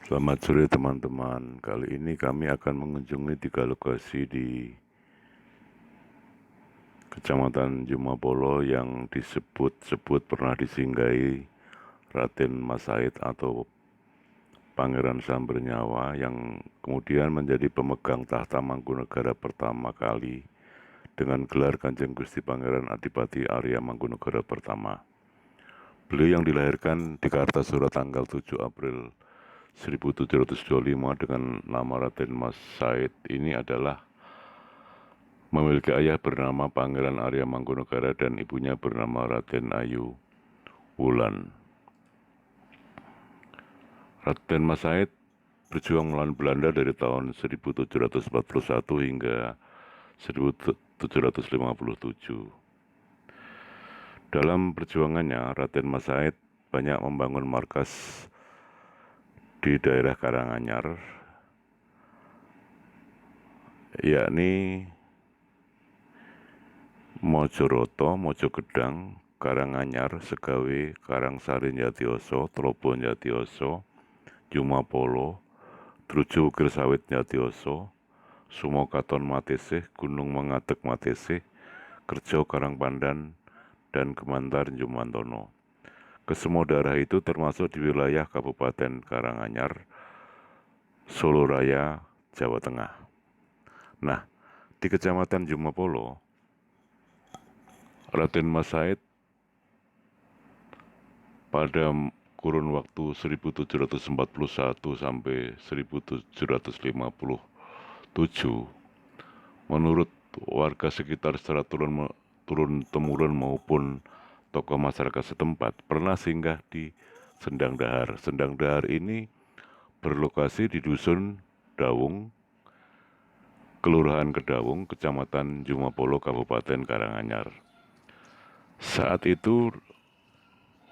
Selamat sore teman-teman. Kali ini kami akan mengunjungi 3 lokasi di Kecamatan Jumapolo yang disebut-sebut pernah disinggahi Raden Mas Said atau Pangeran Sambernyawa yang kemudian menjadi pemegang tahta Mangkunegara pertama kali dengan gelar Kanjeng Gusti Pangeran Adipati Arya Mangkunegara pertama. Beliau yang dilahirkan di Kartasura tanggal 7 April 1725 dengan nama Raden Mas Said ini adalah memiliki ayah bernama Pangeran Arya Mangkunegara dan ibunya bernama Raden Ayu Wulan. Raden Mas Said berjuang melawan Belanda dari tahun 1741 hingga 1757. Dalam perjuangannya, Raden Mas Said banyak membangun markas di daerah Karanganyar, yakni Mojoroto, Mojogedang, Karanganyar, Segawe, Karangsari Jatioso, Trobo Jatioso, Jumapolo, Druju Ukir Sawit Jatioso, Sumokaton Matesih, Gunung Mengadek Matesih, Kerjo Karangpandan, dan Gemantar Jumantono. Kesemua daerah itu termasuk di wilayah Kabupaten Karanganyar, Solo Raya, Jawa Tengah. Nah, di Kecamatan Jumapolo, Raden Mas Said pada kurun waktu 1741 sampai 1757, menurut warga sekitar secara turun-temurun maupun tokoh masyarakat setempat, pernah singgah di Sendang Dahar. Sendang Dahar ini berlokasi di Dusun Dawung, Kelurahan Kedawung, Kecamatan Jumapolo, Kabupaten Karanganyar. Saat itu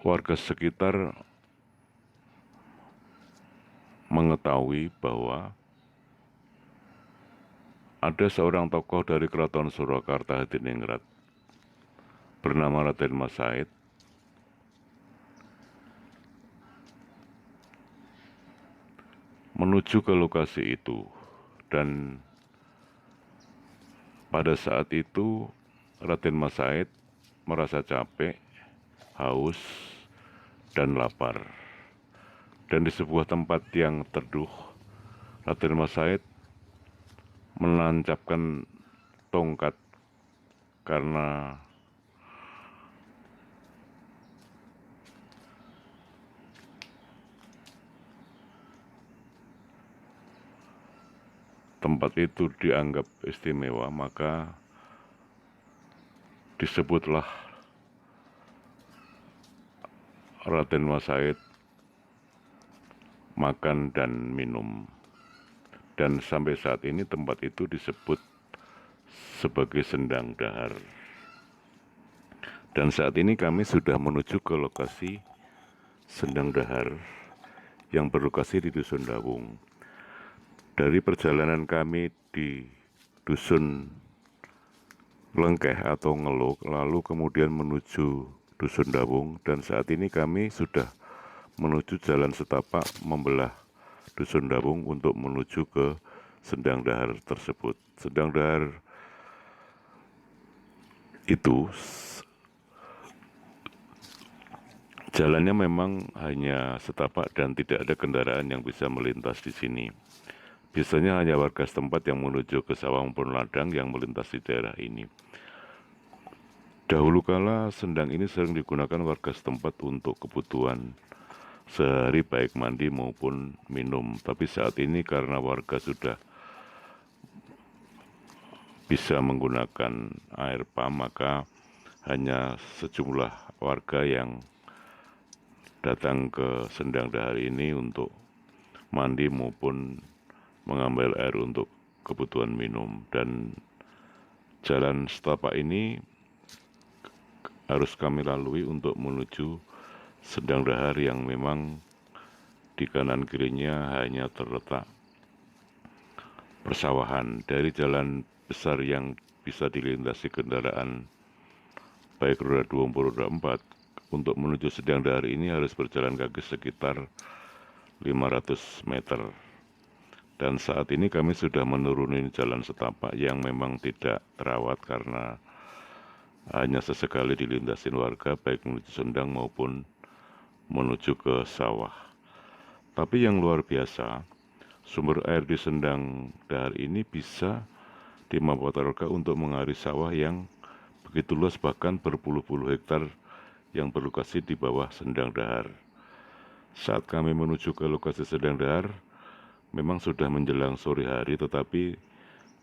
warga sekitar mengetahui bahwa ada seorang tokoh dari Keraton Surakarta Hadiningrat bernama Raden Mas Said menuju ke lokasi itu, dan pada saat itu Raden Mas Said merasa capek, haus, dan lapar. Dan di sebuah tempat yang teduh, Raden Mas Said menancapkan tongkat karena tempat itu dianggap istimewa, maka disebutlah Raden Mas Said makan dan minum. Dan sampai saat ini tempat itu disebut sebagai Sendang Dahar. Dan saat ini kami sudah menuju ke lokasi Sendang Dahar yang berlokasi di Dusun Dawung. Dari perjalanan kami di Dusun Lengkeh atau Ngeluk, lalu kemudian menuju Dusun Dawung, dan saat ini kami sudah menuju jalan setapak membelah Dusun Dawung untuk menuju ke Sendang Dahar tersebut. Sendang Dahar itu jalannya memang hanya setapak dan tidak ada kendaraan yang bisa melintas di sini. Biasanya hanya warga setempat yang menuju ke sawah maupun ladang yang melintas di daerah ini. Dahulu kala sendang ini sering digunakan warga setempat untuk kebutuhan sehari baik mandi maupun minum. Tapi saat ini karena warga sudah bisa menggunakan air pump, maka hanya sejumlah warga yang datang ke Sendang Dahar ini untuk mandi maupun mengambil air untuk kebutuhan minum. Dan jalan setapak ini harus kami lalui untuk menuju Sendang Dahar yang memang di kanan kirinya hanya terletak persawahan. Dari jalan besar yang bisa dilintasi kendaraan baik roda 2 maupun roda 4, untuk menuju Sendang Dahar ini harus berjalan kaki sekitar 500 meter. Dan saat ini kami sudah menuruni jalan setapak yang memang tidak terawat karena hanya sesekali dilintasin warga baik menuju Sendang maupun menuju ke sawah. Tapi yang luar biasa, sumber air di Sendang Dahar ini bisa dimanfaatkan warga untuk mengairi sawah yang begitu luas, bahkan berpuluh-puluh hektar yang berlokasi di bawah Sendang Dahar. Saat kami menuju ke lokasi Sendang Dahar, memang sudah menjelang sore hari, tetapi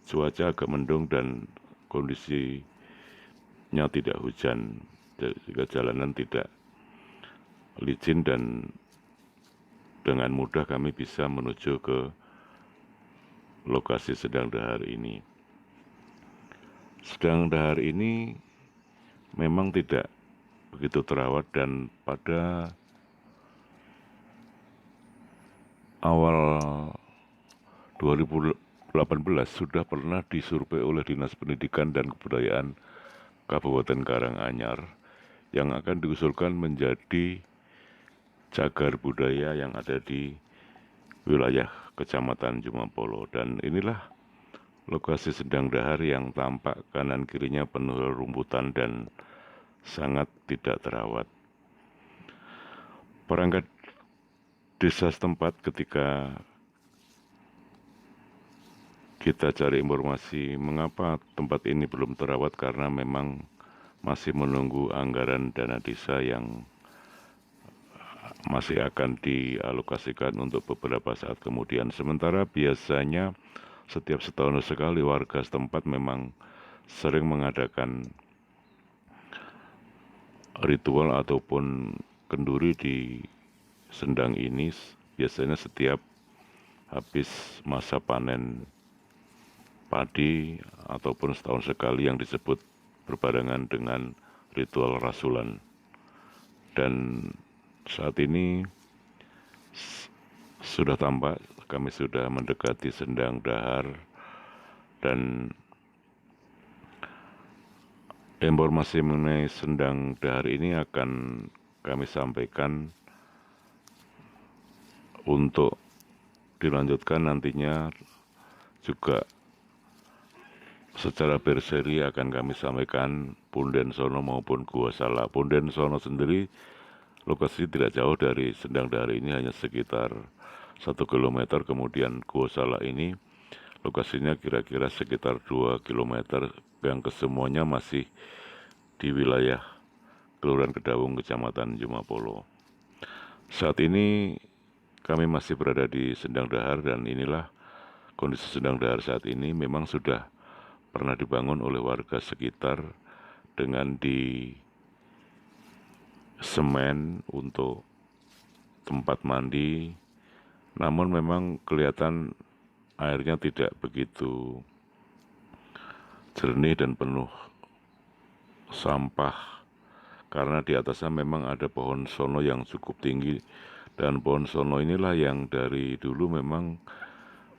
cuaca agak mendung dan kondisinya tidak hujan, jika jalanan tidak licin dan dengan mudah kami bisa menuju ke lokasi Sendang Dahar ini. Sendang Dahar ini memang tidak begitu terawat dan pada awal 2018 sudah pernah disurvei oleh Dinas Pendidikan dan Kebudayaan Kabupaten Karanganyar yang akan diusulkan menjadi cagar budaya yang ada di wilayah Kecamatan Jumapolo. Dan inilah lokasi Sendang Dahar yang tampak kanan kirinya penuh rumputan dan sangat tidak terawat. Perangkat desa setempat ketika kita cari informasi mengapa tempat ini belum terawat, karena memang masih menunggu anggaran dana desa yang masih akan dialokasikan untuk beberapa saat kemudian. Sementara biasanya setiap setahun sekali warga setempat memang sering mengadakan ritual ataupun kenduri di Sendang ini, biasanya setiap habis masa panen padi ataupun setahun sekali yang disebut berbarengan dengan ritual rasulan. Dan saat ini sudah tampak kami sudah mendekati Sendang Dahar, dan informasi mengenai Sendang Dahar ini akan kami sampaikan untuk dilanjutkan nantinya juga secara berseri akan kami sampaikan Punden Sono maupun Gua Salak. Punden Sono sendiri lokasi tidak jauh dari Sendang Dahar ini, hanya sekitar 1 km. Kemudian Gua Salak ini lokasinya kira-kira sekitar 2 km, yang kesemuanya masih di wilayah Kelurahan Kedawung, Kecamatan Jumapolo. Saat ini kami masih berada di Sendang Dahar, dan inilah kondisi Sendang Dahar saat ini. Memang sudah pernah dibangun oleh warga sekitar dengan di semen untuk tempat mandi, namun memang kelihatan airnya tidak begitu jernih dan penuh sampah, karena di atasnya memang ada pohon sono yang cukup tinggi, dan pohon sono inilah yang dari dulu memang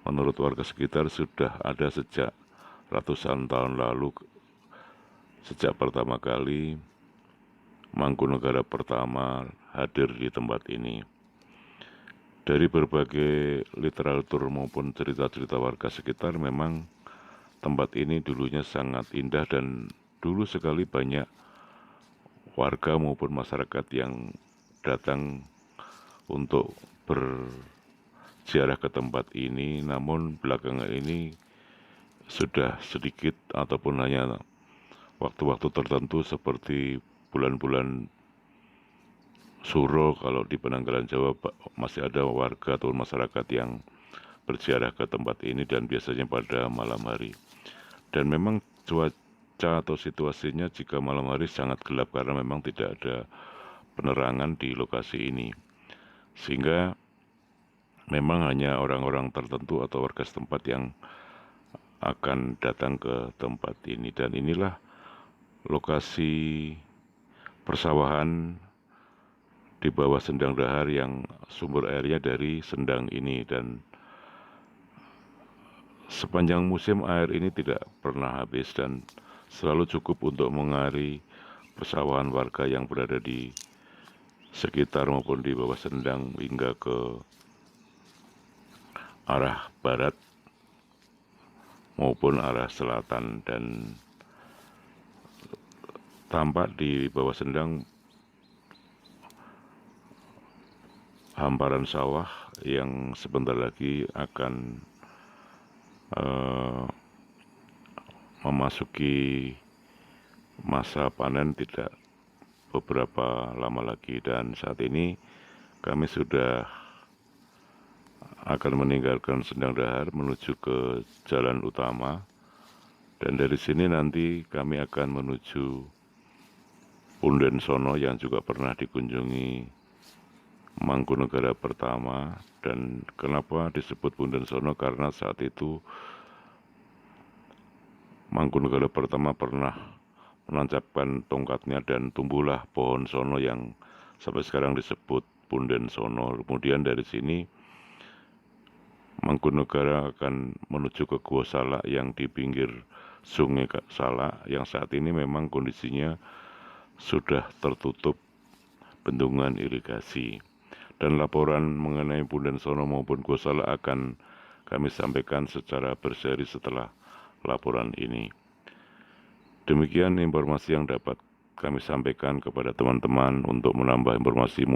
menurut warga sekitar sudah ada sejak ratusan tahun lalu, sejak pertama kali Mangkunegara pertama hadir di tempat ini. Dari berbagai literatur maupun cerita-cerita warga sekitar, memang tempat ini dulunya sangat indah dan dulu sekali banyak warga maupun masyarakat yang datang untuk berziarah ke tempat ini. Namun belakangan ini sudah sedikit ataupun hanya waktu-waktu tertentu seperti bulan-bulan Suro, kalau di penanggalan Jawa masih ada warga atau masyarakat yang berziarah ke tempat ini, dan biasanya pada malam hari. Dan memang cuaca atau situasinya jika malam hari sangat gelap karena memang tidak ada penerangan di lokasi ini, sehingga memang hanya orang-orang tertentu atau warga setempat yang akan datang ke tempat ini. Dan inilah lokasi persawahan di bawah Sendang Dahar yang sumber airnya dari Sendang ini, dan sepanjang musim air ini tidak pernah habis dan selalu cukup untuk mengairi persawahan warga yang berada di sekitar maupun di bawah Sendang hingga ke arah barat maupun arah selatan, dan tampak di bawah Sendang hamparan sawah yang sebentar lagi akan memasuki masa panen tidak beberapa lama lagi. Dan saat ini kami sudah akan meninggalkan Sendang Dahar menuju ke jalan utama, dan dari sini nanti kami akan menuju Punden Sono yang juga pernah dikunjungi Mangkunegara pertama. Dan kenapa disebut Punden Sono? Karena saat itu Mangkunegara pertama pernah menancapkan tongkatnya dan tumbuhlah pohon sono yang sampai sekarang disebut Punden Sono. Kemudian dari sini Mangkunegara akan menuju ke Gua Salak yang di pinggir Sungai Salak, yang saat ini memang kondisinya sudah tertutup bendungan irigasi. Dan laporan mengenai Punden Sono maupun Gua Salak akan kami sampaikan secara berseri setelah laporan ini. Demikian informasi yang dapat kami sampaikan kepada teman-teman. Untuk menambah informasi